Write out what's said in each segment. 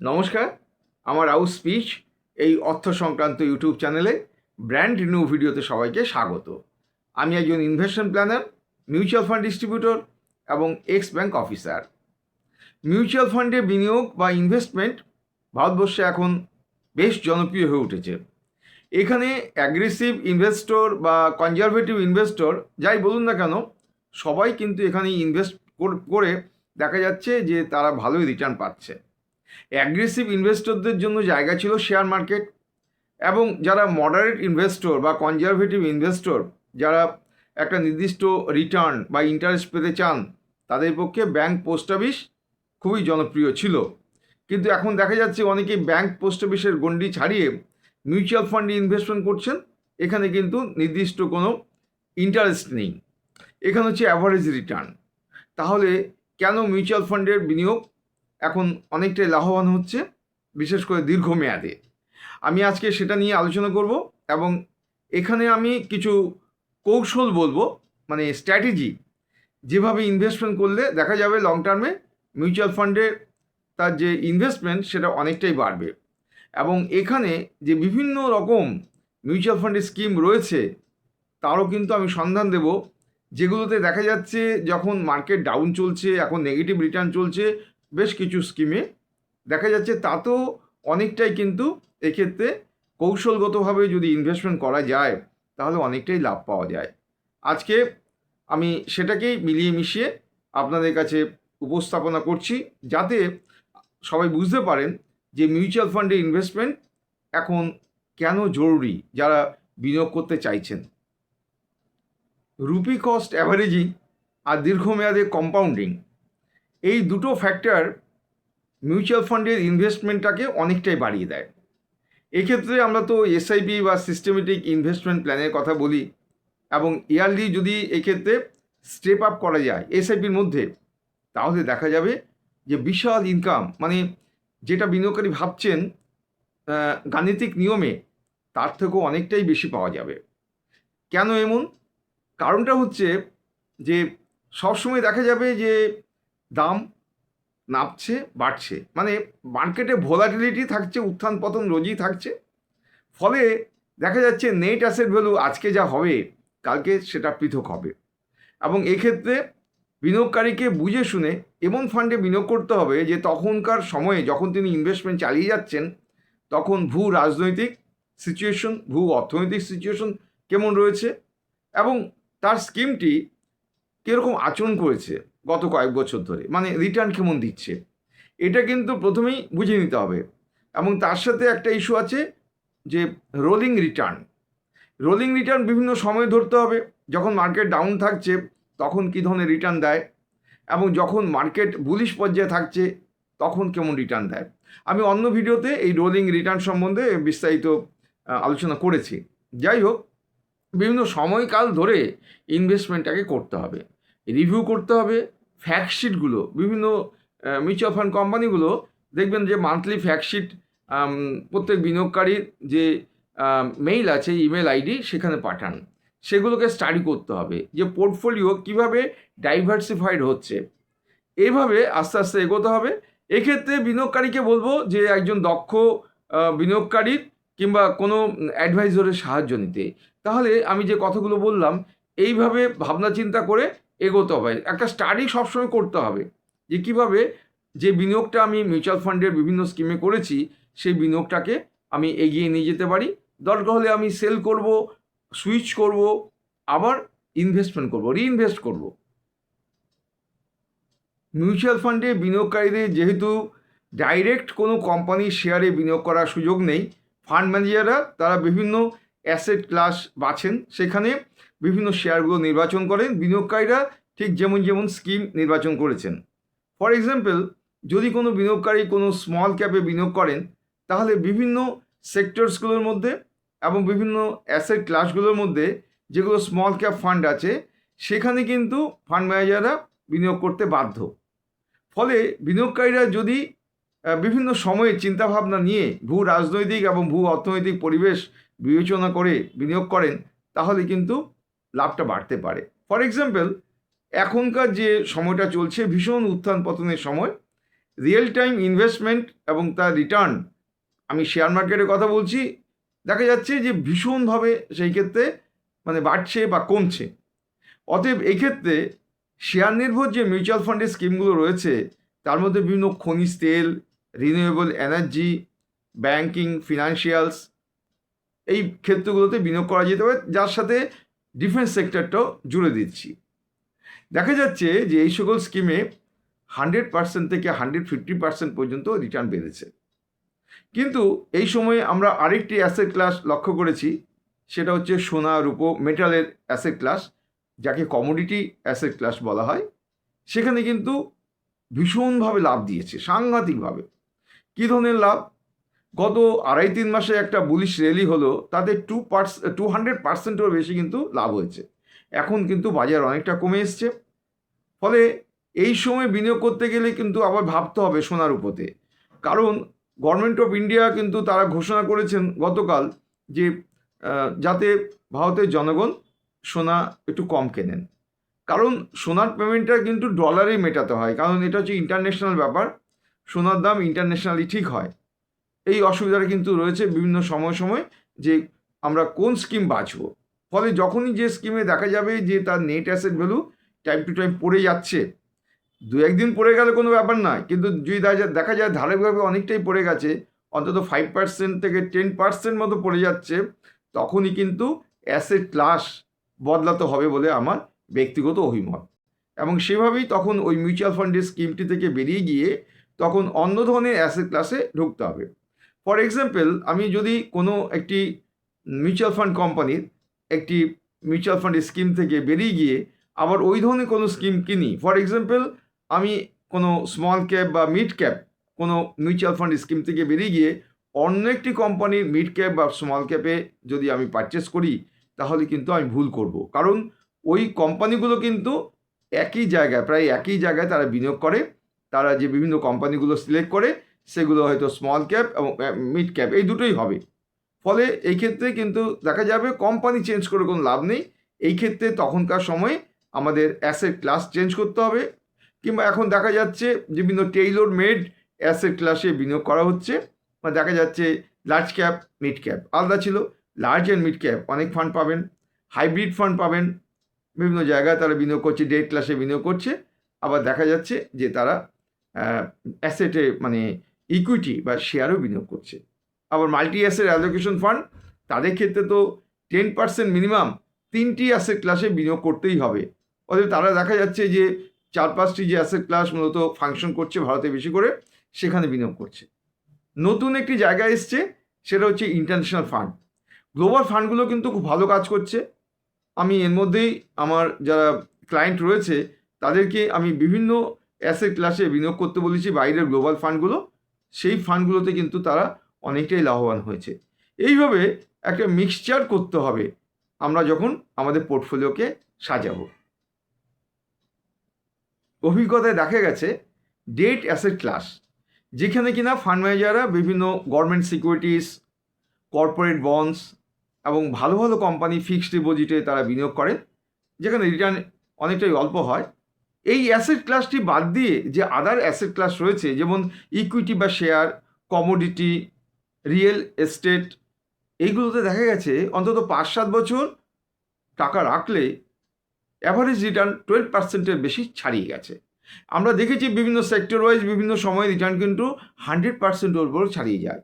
নমস্কার, আমার আউস স্পিচ এই অর্থ সংক্রান্ত ইউটিউব চ্যানেলে ব্র্যান্ড রিনিউ ভিডিওতে সবাইকে স্বাগত। আমি একজন investment planner, mutual fund distributor এবং এক্স ব্যাংক অফিসার। মিউচুয়াল ফান্ডে বিনিয়োগ বা ইনভেস্টমেন্ট ভারতবর্ষে এখন বেশ জনপ্রিয় হয়ে উঠেছে। এখানে অ্যাগ্রেসিভ ইনভেস্টর বা কনজারভেটিভ ইনভেস্টর যাই বলুন না কেন, সবাই কিন্তু এখানে ইনভেস্ট করে দেখা যাচ্ছে যে তারা ভালোই রিটার্ন পাচ্ছে। অ্যাগ্রেসিভ ইনভেস্টরদের জন্য জায়গা ছিল শেয়ার মার্কেট, এবং যারা মডারেট ইনভেস্টর বা কনজারভেটিভ ইনভেস্টর, যারা একটা নির্দিষ্ট রিটার্ন বা ইন্টারেস্ট পেতে চান, তাদের পক্ষে ব্যাংক পোস্ট অফিস খুবই জনপ্রিয় ছিল। কিন্তু এখন দেখা যাচ্ছে অনেকেই ব্যাংক পোস্ট অফিসের গণ্ডি ছাড়িয়ে মিউচুয়াল ফান্ডে ইনভেস্টমেন্ট করছেন। এখানে কিন্তু নির্দিষ্ট কোনো ইন্টারেস্ট নেই, এখানে হচ্ছে অ্যাভারেজ রিটার্ন। তাহলে কেন মিউচুয়াল ফান্ডের বিনিয়োগ এখন অনেকটাই লাভবান হচ্ছে, বিশেষ করে দীর্ঘমেয়াদে? আমি আজকে সেটা নিয়ে আলোচনা করব, এবং এখানে আমি কিছু কৌশল বলবো, মানে স্ট্র্যাটেজি, যেভাবে ইনভেস্টমেন্ট করলে দেখা যাবে লং টার্মে মিউচুয়াল ফান্ডে তার যে ইনভেস্টমেন্ট সেটা অনেকটাই বাড়বে। এবং এখানে যে বিভিন্ন রকম মিউচুয়াল ফান্ডের স্কিম রয়েছে তারও কিন্তু আমি সন্ধান দেব, যেগুলোতে দেখা যাচ্ছে যখন মার্কেট ডাউন চলছে, এখন নেগেটিভ রিটার্ন চলছে বেশ কিছু স্কিমে, দেখা যাচ্ছে তাতেও অনেকটাই কিন্তু এক্ষেত্রে কৌশলগতভাবে যদি ইনভেস্টমেন্ট করা যায় তাহলে অনেকটাই লাভ পাওয়া যায়। আজকে আমি সেটাকেই মিলিয়ে মিশিয়ে আপনাদের কাছে উপস্থাপনা করছি, যাতে সবাই বুঝতে পারেন যে মিউচুয়াল ফান্ডে ইনভেস্টমেন্ট এখন কেন জরুরি যারা বিনিয়োগ করতে চাইছেন। রুপি কস্ট অ্যাভারেজিং আর দীর্ঘমেয়াদে কম্পাউন্ডিং, এই দুটো ফ্যাক্টর মিউচুয়াল ফান্ডের ইনভেস্টমেন্টটাকে অনেকটাই বাড়িয়ে দেয়। এক্ষেত্রে আমরা তো এসআইপি বা সিস্টেমেটিক ইনভেস্টমেন্ট প্ল্যানের কথা বলি, এবং ইয়ারলি যদি এক্ষেত্রে স্টেপ আপ করা যায় এসআইপির মধ্যে, তাহলে দেখা যাবে যে বিশাল ইনকাম, মানে যেটা বিনিয়োগকারী ভাবছেন গাণিতিক নিয়মে, তার থেকেও অনেকটাই বেশি পাওয়া যাবে। কেন এমন? কারণটা হচ্ছে যে সবসময় দেখা যাবে যে দাম নামছে বাড়ছে, মানে মার্কেটে ভোলাটিলিটি থাকছে, উত্থান পতন রোজই থাকছে। ফলে দেখা যাচ্ছে নেট অ্যাসেট ভ্যালু আজকে যা হবে কালকে সেটা পৃথক হবে। এবং এক্ষেত্রে বিনিয়োগকারীকে বুঝে শুনে এমন ফান্ডে বিনিয়োগ করতে হবে যে তখনকার সময়ে যখন তিনি ইনভেস্টমেন্ট চালিয়ে যাচ্ছেন তখন ভূ রাজনৈতিক সিচুয়েশন, ভূ অর্থনৈতিক সিচুয়েশন কেমন রয়েছে, এবং তার স্কিমটি কীরকম আচরণ করেছে গত কয়েক বছর ধরে, মানে রিটার্ন কেমন দিচ্ছে, এটা কিন্তু প্রথমেই বুঝে নিতে হবে। এবং তার সাথে একটা ইস্যু আছে যে রোলিং রিটার্ন। রোলিং রিটার্ন বিভিন্ন সময় ধরতে হবে, যখন মার্কেট ডাউন থাকছে তখন কী ধরনের রিটার্ন দেয়, এবং যখন মার্কেট বুলিশ পর্যায়ে থাকছে তখন কেমন রিটার্ন দেয়। আমি অন্য ভিডিওতে এই রোলিং রিটার্ন সম্বন্ধে বিস্তারিত আলোচনা করেছি। যাই হোক, বিভিন্ন সময়কাল ধরে ইনভেস্টমেন্টটাকে করতে হবে, রিভিউ করতে হবে। ফ্যাক্টশিটগুলো বিভিন্ন মিউচুয়াল ফান্ড কোম্পানিগুলো দেখবেন যে মান্থলি ফ্যাক্টশিট প্রত্যেক বিনিয়োগকারীর যে মেইল আছে, ইমেল আইডি, সেখানে পাঠান। সেগুলোকে স্টাডি করতে হবে যে পোর্টফোলিও কীভাবে ডাইভার্সিফাইড হচ্ছে। এইভাবে আস্তে আস্তে এগোতে হবে। এক্ষেত্রে বিনিয়োগকারীকে বলবো যে একজন দক্ষ বিনিয়োগকারীর কিংবা কোনো অ্যাডভাইজরের সাহায্য নিতে। তাহলে আমি যে কথাগুলো বললাম এইভাবে ভাবনা চিন্তা করে এগোতে হবে। একটা স্টাডি সবসময় করতে হবে যে কীভাবে যে বিনিয়োগটা আমি মিউচুয়াল ফান্ডের বিভিন্ন স্কিমে করেছি সেই বিনিয়োগটাকে আমি এগিয়ে নিয়ে যেতে পারি। দরকার হলে আমি সেল করব, সুইচ করব, আবার ইনভেস্টমেন্ট করব, রিইনভেস্ট করব। মিউচুয়াল ফান্ডে বিনিয়োগকারীদের যেহেতু ডাইরেক্ট কোনো কোম্পানির শেয়ারে বিনিয়োগ করার সুযোগ নেই, ফান্ড ম্যানেজাররা তারা বিভিন্ন অ্যাসেট ক্লাস বাছেন, সেখানে বিভিন্ন শেয়ারগুলো নির্বাচন করেন বিনিয়োগকারীরা ঠিক যেমন যেমন স্কিম নির্বাচন করেছেন। ফর এক্সাম্পল, যদি কোনো বিনিয়োগকারী কোনো স্মল ক্যাপে বিনিয়োগ করেন তাহলে বিভিন্ন সেক্টরসগুলোর মধ্যে এবং বিভিন্ন অ্যাসেট ক্লাসগুলোর মধ্যে যেগুলো স্মল ক্যাপ ফান্ড আছে সেখানে কিন্তু ফান্ড ম্যানেজাররা বিনিয়োগ করতে বাধ্য। ফলে বিনিয়োগকারীরা যদি বিভিন্ন সময়ে চিন্তাভাবনা নিয়ে ভূ রাজনৈতিক এবং ভূ অর্থনৈতিক পরিবেশ বিবেচনা করে বিনিয়োগ করেন তাহলে কিন্তু লাভটা বাড়তে পারে। ফর এক্সাম্পল, এখনকার যে সময়টা চলছে ভীষণ উত্থান পতনের সময়, রিয়েল টাইম ইনভেস্টমেন্ট এবং তার রিটার্ন, আমি শেয়ার মার্কেটের কথা বলছি, দেখা যাচ্ছে যে ভীষণভাবে সেই ক্ষেত্রে মানে বাড়ছে বা কমছে। অতএব এই ক্ষেত্রে শেয়ার নির্ভর যে মিউচুয়াল ফান্ডের স্কিমগুলো রয়েছে তার মধ্যে বিভিন্ন খনিজ তেল, রিনিউয়েবল এনার্জি, ব্যাংকিং, ফিনান্সিয়ালস, এই ক্ষেত্রগুলোতে বিনিয়োগ করা যেতে পারে, যার সাথে ডিফেন্স সেক্টরটাও জুড়ে দিচ্ছি। দেখা যাচ্ছে যে এই সকল স্কিমে 100% থেকে 150% পর্যন্ত রিটার্ন বেড়েছে। কিন্তু এই সময়ে আমরা আরেকটি অ্যাসেট ক্লাস লক্ষ্য করেছি, সেটা হচ্ছে সোনা, রূপো, মেটালের অ্যাসেট ক্লাস, যাকে কমোডিটি অ্যাসেট ক্লাস বলা হয়। সেখানে কিন্তু ভীষণভাবে লাভ দিয়েছে, সাংঘাতিকভাবে। কী ধরনের লাভ? গত 2.5-3 মাসে একটা বুলিশ র্যালি হলো, তাতে 200%-এরও বেশি কিন্তু লাভ হয়েছে। এখন কিন্তু বাজার অনেকটা কমে এসছে। ফলে এই সময় বিনিয়োগ করতে গেলে কিন্তু আবার ভাবতে হবে সোনার উপরে, কারণ গভর্নমেন্ট অফ ইন্ডিয়া কিন্তু তারা ঘোষণা করেছেন গতকাল যে যাতে ভারতের জনগণ সোনা একটু কম কেনেন, কারণ সোনার পেমেন্টটা কিন্তু ডলারেই মেটাতে হয়, কারণ এটা হচ্ছে ইন্টারন্যাশনাল ব্যাপার, সোনার দাম ইন্টারন্যাশনালি ঠিক হয়। এই অসুবিধাটা কিন্তু রয়েছে বিভিন্ন সময় যে আমরা কোন স্কিম বাঁচব। ফলে যখনই যে স্কিমে দেখা যাবে যে তার net asset value time to time পড়ে যাচ্ছে, 2-1 দিন পড়ে গেলে কোনো ব্যাপার নয়, কিন্তু যদি দেখা যায় ধারাবাহিকভাবে অনেকটাই পড়ে গেছে, অন্তত 5% থেকে 10% মতো পড়ে যাচ্ছে, তখনই কিন্তু অ্যাসেট ক্লাস বদলাতে হবে বলে আমার ব্যক্তিগত অভিমত। এবং সেভাবেই তখন ওই মিউচুয়াল ফান্ডের স্কিমটি থেকে বেরিয়ে গিয়ে তখন অন্য ধরনের অ্যাসেট ক্লাসে ঢুকতে হবে। ফর এক্সাম্পল, আমি যদি কোনো একটি মিউচুয়াল ফান্ড কোম্পানির একটি মিউচুয়াল ফান্ডের স্কিম থেকে বেরিয়ে গিয়ে আবার ওই ধরনের কোনো স্কিম কিনি, ফর এক্সাম্পল আমি কোনো স্মল ক্যাপ বা মিড ক্যাপ কোনো মিউচুয়াল ফান্ড স্কিম থেকে বেরিয়ে গিয়ে অন্য একটি কোম্পানির মিড ক্যাপ বা স্মল ক্যাপে যদি আমি পারচেস করি, তাহলে কিন্তু আমি ভুল করব, কারণ ওই কোম্পানিগুলো কিন্তু প্রায় একই জায়গায় তারা বিনিয়োগ করে। তারা যে বিভিন্ন কোম্পানিগুলো সিলেক্ট করে সেগুলো হয়তো স্মল ক্যাপ এবং মিড ক্যাপ, এই দুটোই হবে। ফলে এই ক্ষেত্রে কিন্তু দেখা যাবে কোম্পানি চেঞ্জ করে কোনো লাভ নেই। এই ক্ষেত্রে তখনকার সময়ে আমাদের অ্যাসেট ক্লাস চেঞ্জ করতে হবে, কিংবা এখন দেখা যাচ্ছে বিভিন্ন টেইলর মেড অ্যাসেট ক্লাসে বিনিয়োগ করা হচ্ছে। দেখা যাচ্ছে লার্জ ক্যাপ, মিড ক্যাপ আলাদা ছিল, লার্জ অ্যান্ড মিড ক্যাপ অনেক ফান্ড পাবেন, হাইব্রিড ফান্ড পাবেন, বিভিন্ন জায়গায় তারা বিনিয়োগ করছে, ডেট ক্লাসে বিনিয়োগ করছে। আবার দেখা যাচ্ছে যে তারা অ্যাসেটে মানে ইকুইটি বা শেয়ারও বিনিয়োগ করছে। আবার মাল্টি অ্যাসেট অ্যালোকেশন ফান্ড, তাদের ক্ষেত্রে তো 10% মিনিমাম 3টি অ্যাসেট ক্লাসে বিনিয়োগ করতেই হবে। অতএব তারা দেখা যাচ্ছে যে 4-5টি যে অ্যাসেট ক্লাস মূলত ফাংশন করছে ভারতে বেশি করে, সেখানে বিনিয়োগ করছে। নতুন একটি জায়গা এসছে, সেটা হচ্ছে ইন্টারন্যাশনাল ফান্ড। গ্লোবাল ফান্ডগুলো কিন্তু খুব ভালো কাজ করছে। আমি এর মধ্যেই আমার যারা ক্লায়েন্ট রয়েছে তাদেরকে আমি বিভিন্ন অ্যাসেট ক্লাসে বিনিয়োগ করতে বলেছি, বাইরের গ্লোবাল ফান্ডগুলো, সেই ফান্ডগুলোতে কিন্তু তারা অনেকটাই লাভবান হয়েছে। এইভাবে একটা মিক্সচার করতে হবে আমরা যখন আমাদের পোর্টফোলিওকে সাজাবো। অভিজ্ঞতায় দেখা গেছে ডেট অ্যাসেট ক্লাস, যেখানে কিনা ফান্ড ম্যানেজাররা বিভিন্ন গভর্নমেন্ট সিকিউরিটিস, কর্পোরেট বন্ডস এবং ভালো ভালো কোম্পানি ফিক্সড ডিপোজিটে তারা বিনিয়োগ করেন, যেখানে রিটার্ন অনেকটাই অল্প হয়। এই অ্যাসেট ক্লাসটি বাদ দিয়ে যে আদার অ্যাসেট ক্লাস রয়েছে, যেমন ইকুইটি বা শেয়ার, কমোডিটি, রিয়েল এস্টেট, এইগুলোতে দেখা গেছে অন্তত 5-7 বছর টাকা রাখলে অ্যাভারেজ রিটার্ন 12%-এর বেশি ছাড়িয়ে গেছে। আমরা দেখেছি বিভিন্ন সেক্টর ওয়াইজ বিভিন্ন সময় রিটার্ন কিন্তু 100%-এর উপর ছাড়িয়ে যায়।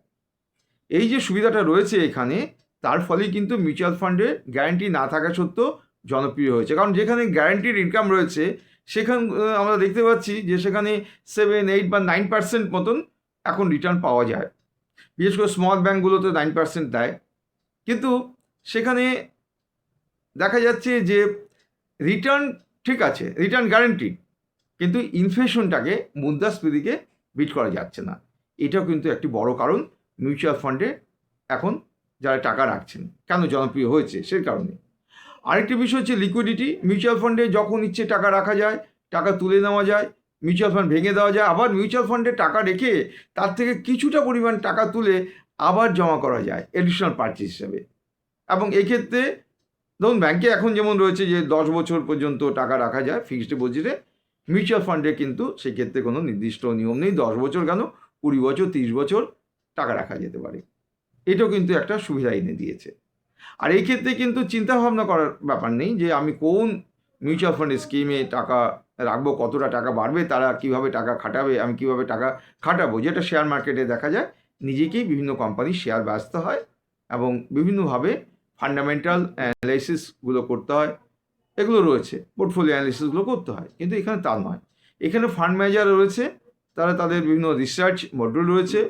এই যে সুবিধাটা রয়েছে এখানে, তার ফলে কিন্তু মিউচুয়াল ফান্ডে গ্যারান্টি না থাকা সত্ত্বেও জনপ্রিয় হয়েছে, কারণ যেখানে গ্যারান্টিড ইনকাম রয়েছে সেখানে আমরা দেখতে পাচ্ছি যে সেখানে 7, 8 বা 9% মতন এখন রিটার্ন পাওয়া যায়। বিশেষ করে স্মল ব্যাঙ্কগুলোতে 9% দেয়, কিন্তু সেখানে দেখা যাচ্ছে যে রিটার্ন ঠিক আছে, রিটার্ন গ্যারান্টিড, কিন্তু ইনফ্লেশনটাকে, মুদ্রাস্ফীতিকে বিট করা যাচ্ছে না। এটাও কিন্তু একটি বড় কারণ মিউচুয়াল ফান্ডে এখন যারা টাকা রাখছেন কেন জনপ্রিয় হয়েছে সেই কারণে। আরেকটি বিষয় হচ্ছে লিকুইডিটি। মিউচুয়াল ফান্ডে যখন ইচ্ছে টাকা রাখা যায়, টাকা তুলে নেওয়া যায়, মিউচুয়াল ফান্ড ভেঙে দেওয়া যায়, আবার মিউচুয়াল ফান্ডে টাকা রেখে তার থেকে কিছুটা পরিমাণ টাকা তুলে আবার জমা করা যায় এডিশনাল পারচেজ হিসাবে। এবং এক্ষেত্রে ধরুন ব্যাংকে এখন যেমন রয়েছে যে 10 বছর পর্যন্ত টাকা রাখা যায় ফিক্সড ডিপোজিটে, মিউচুয়াল ফান্ডে কিন্তু সেক্ষেত্রে কোনো নির্দিষ্ট নিয়ম নেই, 10 বছর কেন 20 বছর 30 বছর টাকা রাখা যেতে পারে। এটাও কিন্তু একটা সুবিধা এনে দিয়েছে। আর এই ক্ষেত্রে কিন্তু চিন্তা ভাবনা করার ব্যাপার নেই যে আমি কোন মিউচুয়াল ফান্ডের স্কিমে টাকা রাখবো, কতটা টাকা বাড়বে, তারা কিভাবে টাকা খাটাবে, আমি কিভাবে টাকা খাটাবো, যেটা শেয়ার মার্কেটে দেখা যায়। নিজেকেই বিভিন্ন কোম্পানির শেয়ার বেচতে হয় এবং বিভিন্নভাবে ফান্ডামেন্টাল অ্যানালাইসিসগুলো করতে হয়, এগুলো রয়েছে, পোর্টফোলিও অ্যানালিসিসগুলো করতে হয়। কিন্তু এখানে তা নয়, এখানে ফান্ড ম্যানেজার রয়েছে, তারা তাদের বিভিন্ন রিসার্চ মডিউল রয়েছে,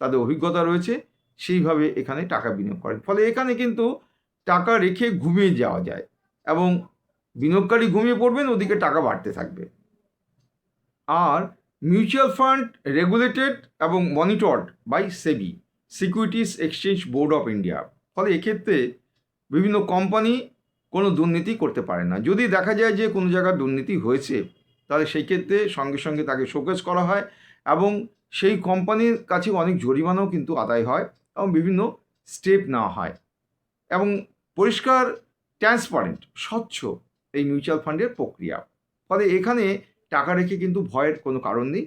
তাদের অভিজ্ঞতা রয়েছে, সেইভাবে এখানে টাকা বিনিয়োগ করেন। ফলে এখানে কিন্তু টাকা রেখে ঘুমিয়ে যাওয়া যায় এবং বিনিয়োগকারী ঘুমিয়ে পড়বেন, ওদিকে টাকা বাড়তে থাকবে। আর মিউচুয়াল ফান্ড রেগুলেটেড এবং monitored by SEBI, securities exchange board of India. ফলে এক্ষেত্রে বিভিন্ন কোম্পানি কোনো দুর্নীতি করতে পারে না। যদি দেখা যায় যে কোনো জায়গায় দুর্নীতি হয়েছে, তাহলে সেই ক্ষেত্রে সঙ্গে সঙ্গে তাকে শোকেস করা হয় এবং সেই কোম্পানির কাছে অনেক জরিমানাও কিন্তু আদায় হয় এবং বিভিন্ন স্টেপ নেওয়া হয় এবং পরিষ্কার, ট্রান্সপারেন্ট, স্বচ্ছ এই মিউচুয়াল ফান্ডের প্রক্রিয়া। ফলে এখানে টাকা রেখে কিন্তু ভয়ের কোনো কারণ নেই।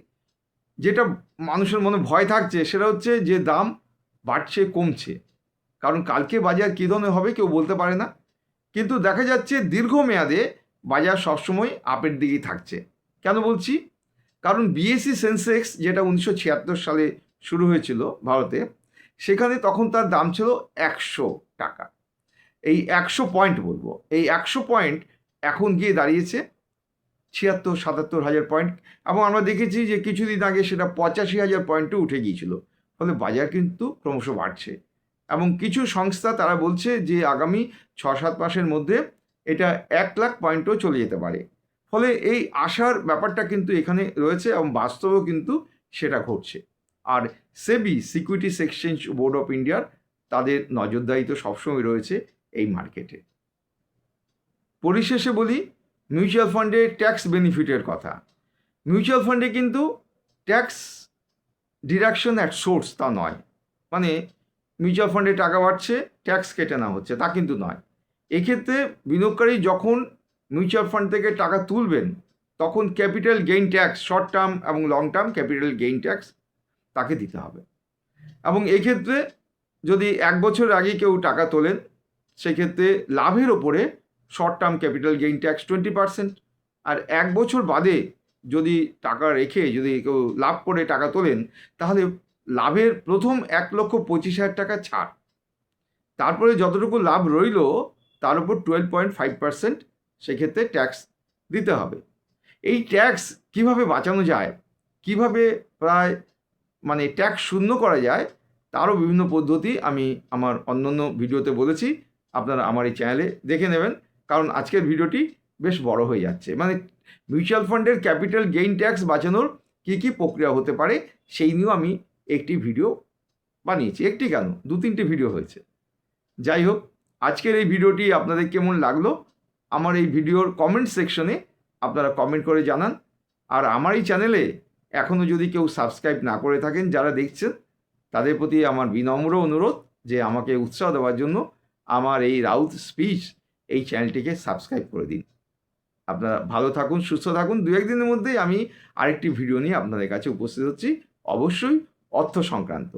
যেটা মানুষের মনে ভয় থাকছে সেটা হচ্ছে যে দাম বাড়ছে কমছে, কারণ কালকে বাজার কী ধরনের হবে কেউ বলতে পারে না। কিন্তু দেখা যাচ্ছে দীর্ঘমেয়াদে বাজার সবসময় আপের দিকেই থাকছে। কেন বলছি? কারণ বিএসসি সেন্সেক্স, যেটা 1976 সালে শুরু হয়েছিল ভারতে, সেখানে তখন তার দাম ছিল 100 টাকা। এই 100 পয়েন্ট বলবো, এই 100 পয়েন্ট এখন গিয়ে দাঁড়িয়েছে 76-77 হাজার পয়েন্ট এবং আমরা দেখেছি যে কিছুদিন আগে সেটা 85,000 পয়েন্টও উঠে গিয়েছিল। ফলে বাজার কিন্তু ক্রমশ বাড়ছে এবং কিছু সংস্থা তারা বলছে যে আগামী 6-7 মাসের মধ্যে এটা 1 লাখ পয়েন্টও চলে যেতে পারে। ফলে এই আশার ব্যাপারটা কিন্তু এখানে রয়েছে এবং বাস্তবেও কিন্তু সেটা ঘটছে। আর সেবি, সিকিউরিটিজ এক্সচেঞ্জ বোর্ড অফ ইন্ডিয়ার, তাদের নজরদারি তো সবসময় রয়েছে এই মার্কেটে। পরিশেষে বলি মিউচুয়াল ফান্ডে ট্যাক্স বেনিফিটের কথা। মিউচুয়াল ফান্ডে কিন্তু ট্যাক্স ডিডাকশন অ্যাট সোর্স তা নয়, মানে মিউচুয়াল ফান্ডে টাকা বাড়ছে ট্যাক্স কেটে নেওয়া হচ্ছে তা কিন্তু নয়। এক্ষেত্রে বিনিয়োগকারী যখন মিউচুয়াল ফান্ড থেকে টাকা তুলবেন তখন capital gain tax, short term এবং long term capital gain tax তাকে দিতে হবে। এবং এক্ষেত্রে যদি 1 বছর আগে কেউ টাকা তোলেন, সেক্ষেত্রে লাভের ওপরে short term capital gain tax 20%, আর 1 বছর বাদে যদি টাকা রেখে যদি কেউ লাভ করে টাকা তোলেন, তাহলে লাভের প্রথম 1,25,000 টাকা ছাড়, তারপরে যতটুকু লাভ রইল তার উপর 12.5% সেক্ষেত্রে ট্যাক্স দিতে হবে। এই ট্যাক্স কিভাবে বাঁচানো যায়, কিভাবে প্রায় মানে ট্যাক্স শূন্য করা যায়, তারও বিভিন্ন পদ্ধতি আমি আমার অন্যান্য ভিডিওতে বলেছি, আপনারা আমার এই চ্যানেলে দেখে নেবেন, কারণ আজকের ভিডিওটি বেশ বড় হয়ে যাচ্ছে। মানে মিউচুয়াল ফান্ডের ক্যাপিটাল গেইন ট্যাক্স বাঁচানোর কী কী প্রক্রিয়া হতে পারে সেই নিয়েও আমি একটি ভিডিও বানিয়েছি। একটি কেন, 2-3টে ভিডিও হয়েছে। যাই হোক, আজকের এই ভিডিওটি আপনাদের কেমন লাগলো আমার এই ভিডিওর কমেন্ট সেকশনে আপনারা কমেন্ট করে জানান। আর আমার এই চ্যানেলে এখনও যদি কেউ সাবস্ক্রাইব না করে থাকেন, যারা দেখছেন, তাদের প্রতি আমার বিনম্র অনুরোধ যে আমাকে উৎসাহ দেওয়ার জন্য আমার এই রাউত স্পিচ এই চ্যানেলটিকে সাবস্ক্রাইব করে দিন। আপনারা ভালো থাকুন, সুস্থ থাকুন। 2-1 দিনের মধ্যেই আমি আরেকটি ভিডিও নিয়ে আপনাদের কাছে উপস্থিত হচ্ছি, অবশ্যই অর্থ সংক্রান্ত।